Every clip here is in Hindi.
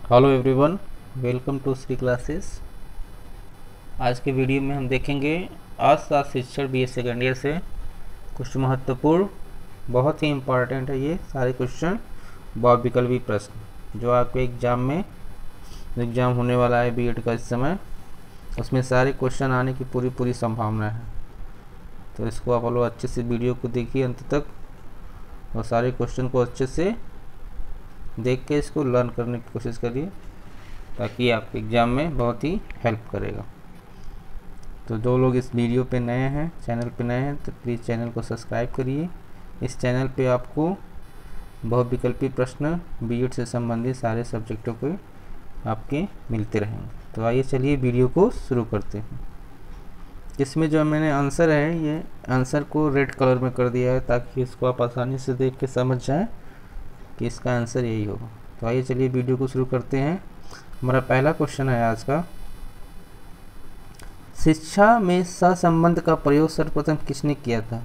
Hello everyone, welcome to Shri classes. आज के वीडियो में हम देखेंगे अर्थशास्त्र शिक्षण BA सेकेंड ईयर से कुछ महत्वपूर्ण, बहुत ही इम्पॉर्टेंट है ये सारे क्वेश्चन, बहुविकल्पी प्रश्न जो आपके एग्ज़ाम होने वाला है B.Ed का इस समय। उसमें सारे क्वेश्चन आने की पूरी संभावना है। तो इसको आप लोग अच्छे से वीडियो को देखिए अंत तक और सारे क्वेश्चन को अच्छे से देख के इसको लर्न करने की कोशिश करिए ताकि आपके एग्ज़ाम में बहुत ही हेल्प करेगा। तो जो लोग इस वीडियो पे नए हैं, चैनल पे नए हैं, तो प्लीज़ चैनल को सब्सक्राइब करिए। इस चैनल पे आपको बहुविकल्पी प्रश्न B.Ed से संबंधित सारे सब्जेक्टों के आपके मिलते रहेंगे। तो आइए चलिए वीडियो को शुरू करते हैं। इसमें जो मैंने आंसर है, ये आंसर को रेड कलर में कर दिया है ताकि इसको आप आसानी से देख के समझ जाएँ कि इसका आंसर यही होगा। तो आइए चलिए वीडियो को शुरू करते हैं। हमारा पहला क्वेश्चन है आज का, शिक्षा में सहसंबंध का प्रयोग सर्वप्रथम किसने किया था?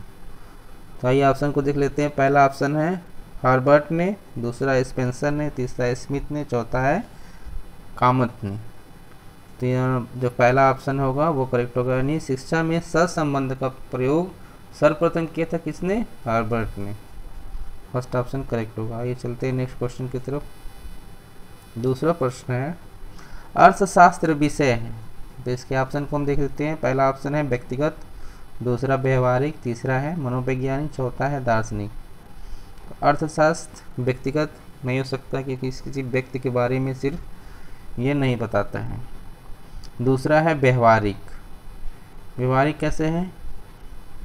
तो आइए ऑप्शन को देख लेते हैं। पहला ऑप्शन है हार्बर्ट ने, दूसरा स्पेंसर ने, तीसरा स्मिथ ने, चौथा है कामत ने। तो यहाँ जो पहला ऑप्शन होगा वो करेक्ट होगा, यानी शिक्षा में सहसंबंध का प्रयोग सर्वप्रथम किया था किसने? हार्बर्ट ने। फर्स्ट ऑप्शन करेक्ट होगा। आइए चलते हैं नेक्स्ट क्वेश्चन की तरफ। दूसरा प्रश्न है, अर्थशास्त्र विषय है, तो इसके ऑप्शन को हम देख लेते हैं। पहला ऑप्शन है व्यक्तिगत, दूसरा व्यवहारिक, तीसरा है मनोवैज्ञानिक, चौथा है दार्शनिक। तो अर्थशास्त्र व्यक्तिगत नहीं हो सकता क्योंकि किसी व्यक्ति के बारे में सिर्फ ये नहीं बताता है। दूसरा है व्यवहारिक, व्यवहारिक कैसे है?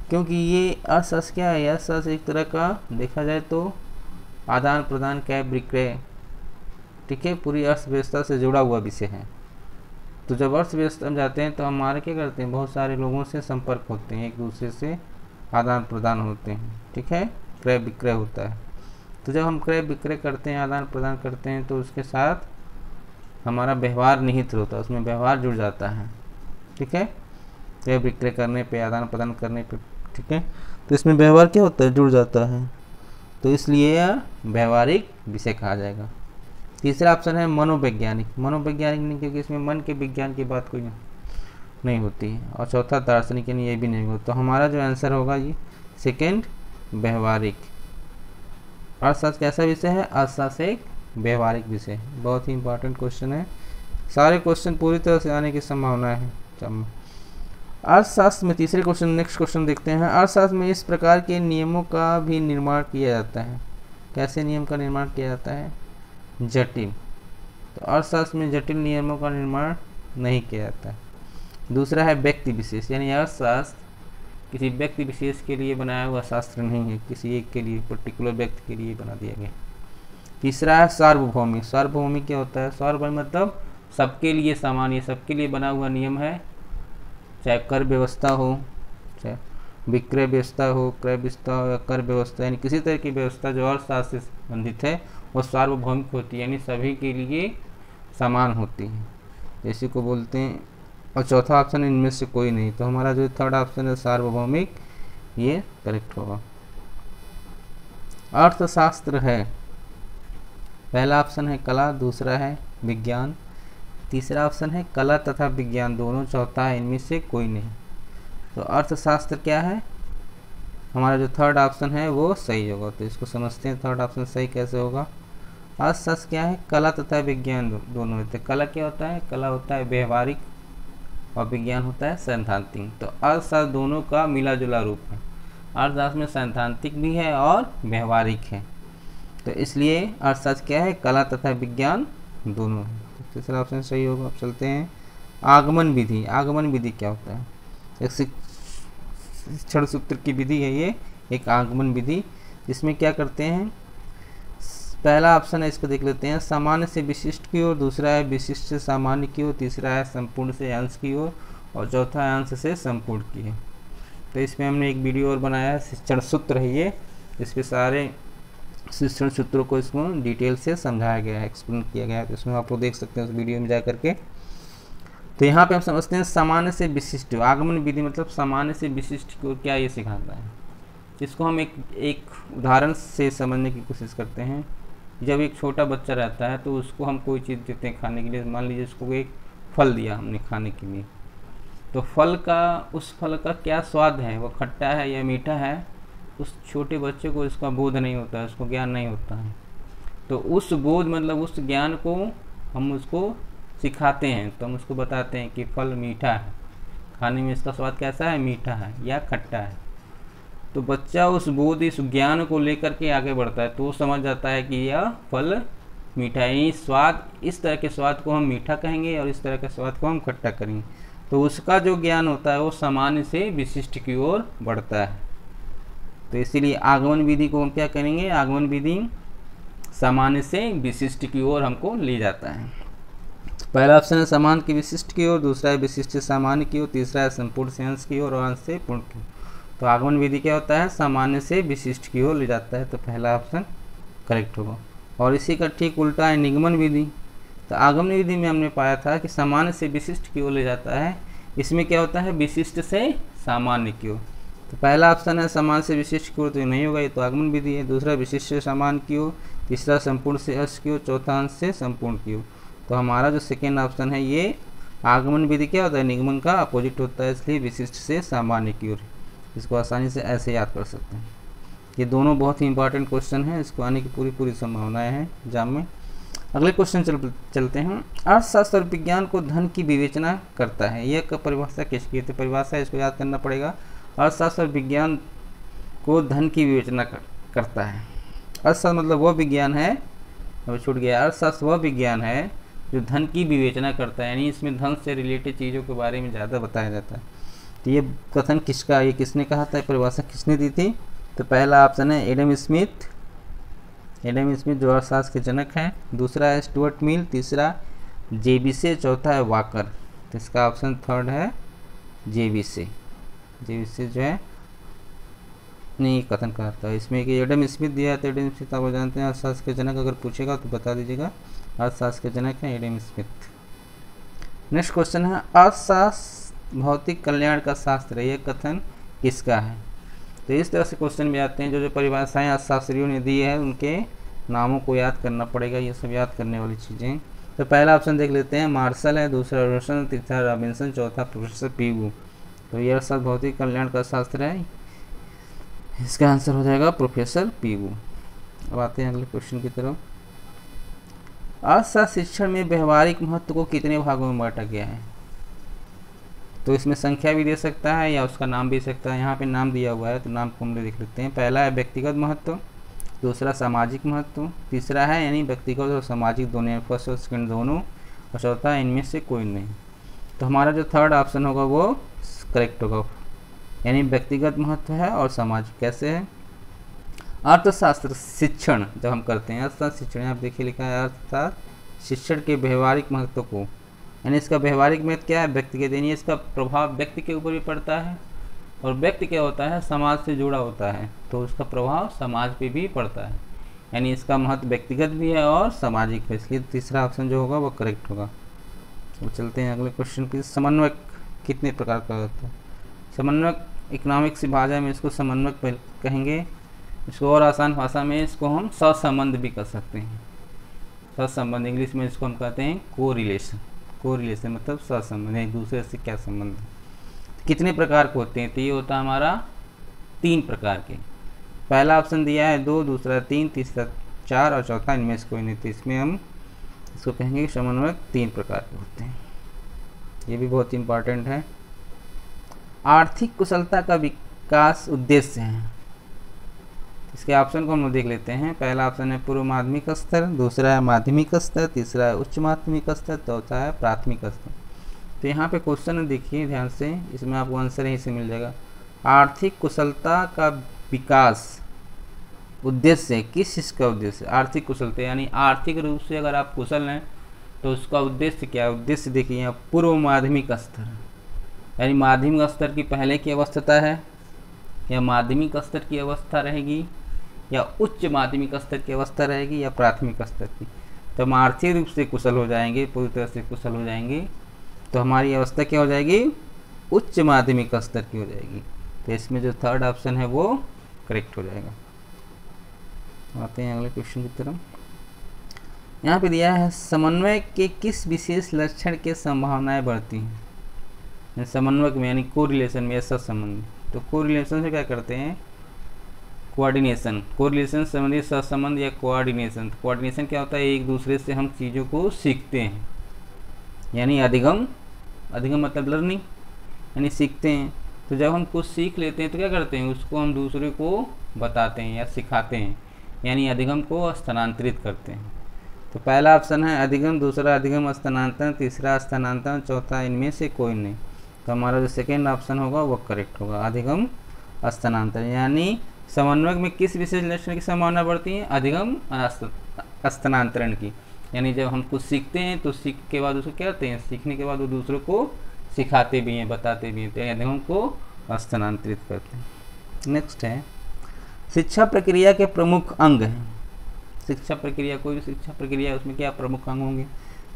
क्योंकि ये अर्थशास्त्र क्या है? अर्थशास्त्र एक तरह का देखा जाए तो आदान प्रदान, क्रय विक्रय, ठीक है, पूरी अर्थव्यवस्था से जुड़ा हुआ विषय है। तो जब अर्थव्यवस्था में जाते हैं तो हमारे क्या करते हैं, बहुत सारे लोगों से संपर्क होते हैं, एक दूसरे से आदान प्रदान होते हैं, ठीक है, क्रय विक्रय होता है। तो जब हम क्रय विक्रय करते हैं, आदान प्रदान करते हैं, तो उसके साथ हमारा व्यवहार निहित होता है, उसमें व्यवहार जुड़ जाता है, ठीक है, क्रय विक्रय करने पे, आदान प्रदान करने पे, ठीक है। तो इसमें व्यवहार क्या होता है? जुड़ जाता है, तो इसलिए यह व्यवहारिक विषय कहा जाएगा। तीसरा ऑप्शन है मनोवैज्ञानिक, मनोवैज्ञानिक नहीं क्योंकि इसमें मन के विज्ञान की बात कोई नहीं होती है। और चौथा दार्शनिक, यानी ये भी नहीं होगा। तो हमारा जो आंसर होगा ये सेकेंड, व्यवहारिक। अर्थशास्त्र कैसा विषय है? अर्थशास्त्र एक व्यवहारिक विषय, बहुत ही इंपॉर्टेंट क्वेश्चन है। सारे क्वेश्चन पूरी तरह से आने की संभावना है। अर्थशास्त्र में तीसरे क्वेश्चन, नेक्स्ट क्वेश्चन देखते हैं। अर्थशास्त्र में इस प्रकार के नियमों का भी निर्माण किया जाता है। कैसे नियम का निर्माण किया जाता है? जटिल। तो अर्थशास्त्र में जटिल नियमों का निर्माण नहीं किया जाता है। दूसरा है व्यक्ति विशेष, यानी अर्थशास्त्र किसी व्यक्ति विशेष के लिए बनाया हुआ शास्त्र नहीं है, किसी एक के लिए, पर्टिकुलर व्यक्ति के लिए बना दिया गया। तीसरा है सार्वभौमिक। सार्वभौमिक क्या होता है? सार्वभौमिक मतलब सबके लिए सामान्य, सबके लिए बना हुआ नियम है, चाहे कर व्यवस्था हो, चाहे विक्रय व्यवस्था हो, क्रय व्यवस्था हो या कर व्यवस्था, यानी किसी तरह की व्यवस्था जो अर्थशास्त्र से संबंधित है वो सार्वभौमिक होती है, यानी सभी के लिए समान होती है, इसी को बोलते हैं। और चौथा ऑप्शन इनमें से कोई नहीं। तो हमारा जो थर्ड ऑप्शन है सार्वभौमिक, ये करेक्ट होगा। अर्थशास्त्र है, पहला ऑप्शन है कला, दूसरा है विज्ञान, तीसरा ऑप्शन है कला तथा विज्ञान दोनों, चौथा है इनमें से कोई नहीं। तो अर्थशास्त्र क्या है? हमारा जो थर्ड ऑप्शन है वो सही होगा। तो इसको समझते हैं थर्ड ऑप्शन सही कैसे होगा। अर्थशास्त्र क्या है? कला तथा विज्ञान दोनों होते हैं। कला क्या होता है? कला होता है व्यवहारिक और विज्ञान होता है सैद्धांतिक। तो अर्थशास्त्र दोनों का मिला जुला रूप है। अर्थशास्त्र में सैद्धांतिक भी है और व्यवहारिक है, तो इसलिए अर्थशास्त्र क्या है? कला तथा विज्ञान दोनों है। तीसरा ऑप्शन सही होगा। अब चलते हैं आगमन विधि। आगमन विधि क्या होता है? एक शिक्षण सूत्र की विधि है ये, एक आगमन विधि, जिसमें क्या करते हैं, पहला ऑप्शन है इसको देख लेते हैं, सामान्य से विशिष्ट की ओर, दूसरा है विशिष्ट से सामान्य की ओर, तीसरा है संपूर्ण से अंश की ओर और चौथा है अंश से संपूर्ण की ओर। तो इसमें हमने एक वीडियो और बनाया है, शिक्षण सूत्र है ये, इस पर सारे शिक्षण सूत्रों को इसको डिटेल से समझाया गया है, एक्सप्लेन किया गया है। तो इसमें आप लोग देख सकते हैं उस वीडियो में जा करके। तो यहाँ पे हम समझते हैं सामान्य से विशिष्ट आगमन विधि मतलब सामान्य से विशिष्ट को क्या ये सिखाता है। इसको हम एक उदाहरण से समझने की कोशिश करते हैं। जब एक छोटा बच्चा रहता है तो उसको हम कोई चीज़ देते हैं खाने के लिए, मान लीजिए उसको एक फल दिया हमने खाने के लिए, तो उस फल का क्या स्वाद है, वो खट्टा है या मीठा है, उस छोटे बच्चे को इसका बोध नहीं होता है, उसको ज्ञान नहीं होता है। तो उस बोध मतलब उस ज्ञान को हम उसको सिखाते हैं, तो हम उसको बताते हैं कि फल मीठा है, खाने में इसका स्वाद कैसा है, मीठा है या खट्टा है। तो बच्चा उस बोध, इस ज्ञान को लेकर के आगे बढ़ता है, तो वो समझ जाता है कि यह फल मीठा है, स्वाद, इस तरह के स्वाद को हम मीठा कहेंगे और इस तरह के स्वाद को हम खट्टा करेंगे। तो उसका जो ज्ञान होता है वो सामान्य से विशिष्ट की ओर बढ़ता है। तो इसीलिए आगमन विधि को हम क्या करेंगे, आगमन विधि सामान्य से विशिष्ट की ओर हमको ले जाता है। पहला ऑप्शन है सामान्य की विशिष्ट की ओर, दूसरा है विशिष्ट से सामान्य की ओर, तीसरा है संपूर्ण से अंश की ओर और अंश से पूर्ण की ओर। तो आगमन विधि क्या होता है, सामान्य से विशिष्ट की ओर ले जाता है, तो पहला ऑप्शन करेक्ट होगा। और इसी का ठीक उल्टा है निगमन विधि। तो आगमन विधि में हमने पाया था कि सामान्य से विशिष्ट की ओर ले जाता है, इसमें क्या होता है, विशिष्ट से सामान्य की ओर। तो पहला ऑप्शन है सामान्य से विशिष्ट की ओर, तो ये नहीं होगा, ये तो आगमन विधि है। दूसरा विशिष्ट से सामान्य की ओर, तीसरा संपूर्ण से अंश की ओर, चौथा अंश से संपूर्ण की ओर। तो हमारा जो सेकेंड ऑप्शन है ये आगमन विधि क्या होता है, निगमन का अपोजिट होता है, इसलिए विशिष्ट से सामान्य की ओर। इसको आसानी से ऐसे याद कर सकते हैं। ये दोनों बहुत ही इंपॉर्टेंट क्वेश्चन हैं, इसको आने की पूरी संभावनाएं हैं एग्जाम में। अगले क्वेश्चन चलते हैं। अर्थशास्त्र विज्ञान को धन की विवेचना करता है, यह परिभाषा किसकी है, तो परिभाषा इसको याद करना पड़ेगा। अर्थशास्त्र विज्ञान को धन की विवेचना करता है। अर्थशास्त्र मतलब वह विज्ञान है, अब छूट गया, अर्थशास्त्र वह विज्ञान है जो धन की विवेचना करता है, यानी इसमें धन से रिलेटेड चीज़ों के बारे में ज़्यादा बताया जाता है। तो ये कथन किसका, ये किसने कहा था, परिभाषा किसने दी थी, तो पहला ऑप्शन है एडम स्मिथ जो अर्थशास्त्र के जनक हैं, दूसरा है स्टुअर्ट मिल, तीसरा जेबीसे, चौथा है वाकर। तो इसका ऑप्शन थर्ड है जेबीसे जो है नहीं कथन कहता है इसमें कि एडम स्मिथ दिया है, तो एडम स्मिथ आप जानते हैं अर्थशास्त्र के जनक, अगर पूछेगा तो बता दीजिएगा अर्थशास्त्र के जनक हैं एडम स्मिथ। नेक्स्ट क्वेश्चन है अर्थशास्त्र भौतिक कल्याण का शास्त्र है, यह कथन किसका है। तो इस तरह से क्वेश्चन भी आते हैं, जो परिभाषाएं अर्थशास्त्रियों ने दी है उनके नामों को याद करना पड़ेगा, ये सब याद करने वाली चीज़ें। तो पहला ऑप्शन देख लेते हैं, मार्शल है, दूसरा रोशन, तीसरा रॉबिन्सन, चौथा प्रोफेसर पीवू। तो ये अर्थशास्त्र भौतिक कल्याण का शास्त्र है, इसका आंसर हो जाएगा प्रोफेसर पीवू। अब आते हैं अगले क्वेश्चन की तरफ। अर्थशास्त्र शिक्षण में व्यवहारिक महत्व को कितने भागों में बांटा गया है, तो इसमें संख्या भी दे सकता है या उसका नाम भी दे सकता है। यहाँ पे नाम दिया हुआ है तो नाम को हम देख लेते हैं। पहला है व्यक्तिगत महत्व, दूसरा सामाजिक महत्व, तीसरा है यानी व्यक्तिगत और सामाजिक दोनों, फर्स्ट और सेकंड दोनों, और चौथा है इनमें से कोई नहीं। तो हमारा जो थर्ड ऑप्शन होगा वो करेक्ट होगा, यानी व्यक्तिगत महत्व है और सामाजिक। कैसे है, अर्थशास्त्र शिक्षण जब हम करते हैं, अर्थशास्त्र शिक्षण यहाँ देखिए लिखा है, अर्थशास्त्र शिक्षण के व्यवहारिक महत्व को, यानी इसका व्यवहारिक महत्व क्या है, व्यक्तिगत, यानी इसका प्रभाव व्यक्ति के ऊपर भी पड़ता है, और व्यक्ति क्या होता है, समाज से जुड़ा होता है, तो उसका प्रभाव समाज पे भी पड़ता है, यानी इसका महत्व व्यक्तिगत भी है और सामाजिक है, इसलिए तीसरा ऑप्शन जो होगा वो करेक्ट होगा। तो चलते हैं अगले क्वेश्चन की। समन्वयक कितने प्रकार का होता है, समन्वयक इकोनॉमिक्स भाषा में इसको समन्वयक कहेंगे, इसको और आसान भाषा में इसको हम सहसंबंध भी कर सकते हैं। सहसंबंध इंग्लिश में इसको हम कहते हैं कोरिलेशन मतलब सहसंबंध, एक दूसरे से क्या संबंध। कितने प्रकार के होते हैं, तो ये होता है हमारा 3 प्रकार के। पहला ऑप्शन दिया है 2, दूसरा 3, तीसरा 4 और चौथा इनमें से कोई नहीं, तो इसमें हम इसको कहेंगे समन्वयक 3 प्रकार के होते हैं। ये भी बहुत इंपॉर्टेंट है। आर्थिक कुशलता का विकास उद्देश्य है, इसके ऑप्शन को हम देख लेते हैं। पहला ऑप्शन है पूर्व माध्यमिक स्तर, दूसरा है माध्यमिक स्तर, तीसरा है उच्च माध्यमिक स्तर, चौथा है प्राथमिक स्तर। तो यहाँ पे क्वेश्चन देखिए ध्यान से, इसमें आपको आंसर यहीं से मिल जाएगा। आर्थिक कुशलता का विकास उद्देश्य, किस चीज़ का उद्देश्य, आर्थिक कुशलता, यानी आर्थिक रूप से अगर आप कुशल हैं तो उसका उद्देश्य क्या है। उद्देश्य देखिए यहाँ पूर्व माध्यमिक स्तर, यानी माध्यमिक स्तर की पहले की अवस्था है, या माध्यमिक स्तर की अवस्था रहेगी, या उच्च माध्यमिक स्तर की अवस्था रहेगी, या प्राथमिक स्तर की। तो हम आर्थिक रूप से कुशल हो जाएंगे, पूरी तरह से कुशल हो जाएंगे, तो हमारी अवस्था क्या हो जाएगी, उच्च माध्यमिक स्तर की हो जाएगी। तो इसमें जो थर्ड ऑप्शन है वो करेक्ट हो जाएगा। आते हैं अगले क्वेश्चन की तरफ। यहाँ पे दिया है समन्वय के किस विशेष लक्षण के संभावनाएं बढ़ती हैं। समन्वय में यानी कोरिलेशन में ऐसा संबंध, तो कोरिलेशन से क्या करते हैं, कोऑर्डिनेशन, कोरिलेशन संबंधी सहसंबंध या कोऑर्डिनेशन। कोऑर्डिनेशन क्या होता है, एक दूसरे से हम चीज़ों को सीखते हैं, यानी अधिगम, अधिगम मतलब लर्निंग, यानी सीखते हैं। तो जब हम कुछ सीख लेते हैं तो क्या करते हैं, उसको हम दूसरे को बताते हैं या सिखाते हैं, यानी अधिगम को स्थानांतरित करते हैं। तो पहला ऑप्शन है अधिगम, दूसरा अधिगम स्थानांतरण, तीसरा स्थानांतरण, चौथा इनमें से कोई नहीं। तो हमारा जो सेकेंड ऑप्शन होगा वो करेक्ट होगा, अधिगम स्थानांतरण। यानी समन्वय में किस विशेष लक्षण की संभावना बढ़ती है, अधिगम स्थानांतरण की। यानी जब हम कुछ सीखते हैं तो सीख के बाद उसको क्या करते हैं, सीखने के बाद वो दूसरों को सिखाते भी हैं, बताते भी हैं, तो अधिगम को स्थानांतरित करते हैं। नेक्स्ट है शिक्षा प्रक्रिया के प्रमुख अंग हैं। शिक्षा प्रक्रिया, कोई भी शिक्षा प्रक्रिया है उसमें क्या प्रमुख अंग होंगे।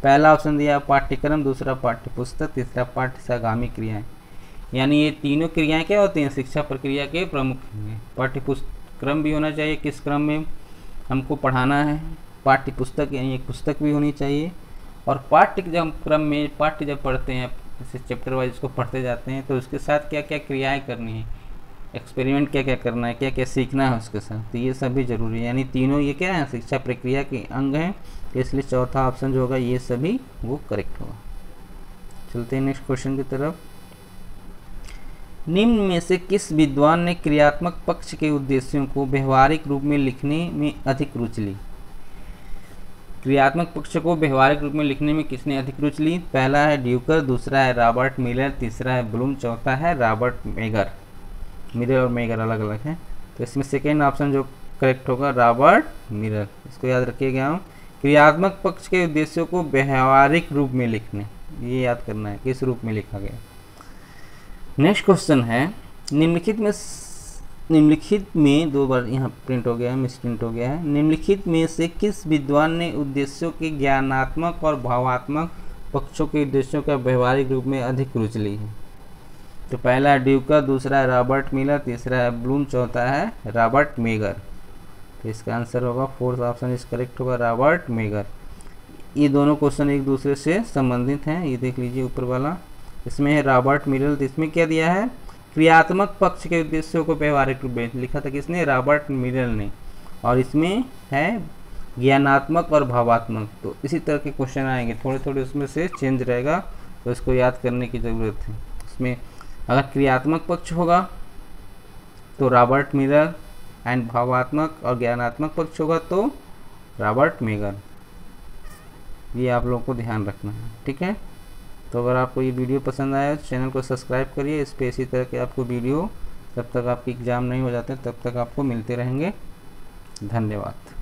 पहला ऑप्शन दिया पाठ्यक्रम, दूसरा पाठ्यपुस्तक, तीसरा पाठ्य से आगामी क्रियाएं। यानी ये तीनों क्रियाएं क्या होती हैं, शिक्षा प्रक्रिया के प्रमुख हैं। पाठ्यक्रम भी होना चाहिए, किस क्रम में हमको पढ़ाना है, पाठ्यपुस्तक यानी एक पुस्तक भी होनी चाहिए, और पाठ्य जब क्रम में पाठ्य जब पढ़ते हैं, जैसे चैप्टर वाइज उसको पढ़ते जाते हैं, तो उसके साथ क्या क्या क्रियाएँ करनी है, एक्सपेरिमेंट क्या क्या करना है, क्या क्या सीखना है उसके साथ, तो ये सभी जरूरी है। यानी तीनों ये क्या है, शिक्षा प्रक्रिया के अंग हैं, तो इसलिए चौथा ऑप्शन जो होगा ये सभी वो करेक्ट होगा। चलते हैं नेक्स्ट क्वेश्चन की तरफ। निम्न में से किस विद्वान ने क्रियात्मक पक्ष के उद्देश्यों को व्यवहारिक रूप में लिखने में अधिक रुचि ली। क्रियात्मक पक्ष को व्यवहारिक रूप में लिखने में किसने अधिक रुचि ली। पहला है ड्यूकर, दूसरा है रॉबर्ट मिलर, तीसरा है ब्लूम, चौथा है रॉबर्ट मेगर। मिलर और मेगर अलग अलग हैं, तो इसमें सेकेंड ऑप्शन जो करेक्ट होगा रॉबर्ट मिलर। इसको याद रखिएगा, क्रियात्मक पक्ष के उद्देश्यों को व्यवहारिक रूप में लिखने, ये याद करना है किस रूप में लिखा गया। नेक्स्ट क्वेश्चन है निम्नलिखित में दो बार यहाँ प्रिंट हो गया है, मिस प्रिंट हो गया है। निम्नलिखित में से किस विद्वान ने उद्देश्यों के ज्ञानात्मक और भावात्मक पक्षों के उद्देश्यों का व्यवहारिक रूप में अधिक रुचि ली है। तो पहला है ड्यूकर, दूसरा है रॉबर्ट मिलर, तीसरा है ब्लूम, चौथा है रॉबर्ट मेगर। तो इसका आंसर होगा फोर्थ ऑप्शन इस करेक्ट होगा, रॉबर्ट मेगर। ये दोनों क्वेश्चन एक दूसरे से संबंधित हैं, ये देख लीजिए ऊपर वाला, इसमें है रॉबर्ट मिलर, तो इसमें क्या दिया है, क्रियात्मक पक्ष के उद्देश्यों को व्यवहारिक रूप में लिखा था किसने, रॉबर्ट मिलर ने, और इसमें है ज्ञानात्मक और भावात्मक। तो इसी तरह के क्वेश्चन आएंगे, थोड़े थोड़े उसमें से चेंज रहेगा, तो इसको याद करने की ज़रूरत है। इसमें अगर क्रियात्मक पक्ष होगा तो रॉबर्ट मिलर, एंड भावात्मक और ज्ञानात्मक पक्ष होगा तो रॉबर्ट मेगर। ये आप लोगों को ध्यान रखना है, ठीक है। तो अगर आपको ये वीडियो पसंद आया तो चैनल को सब्सक्राइब करिए, इस पर इसी तरह के आपको वीडियो जब तक आपकी एग्ज़ाम नहीं हो जाते तब तक आपको मिलते रहेंगे। धन्यवाद।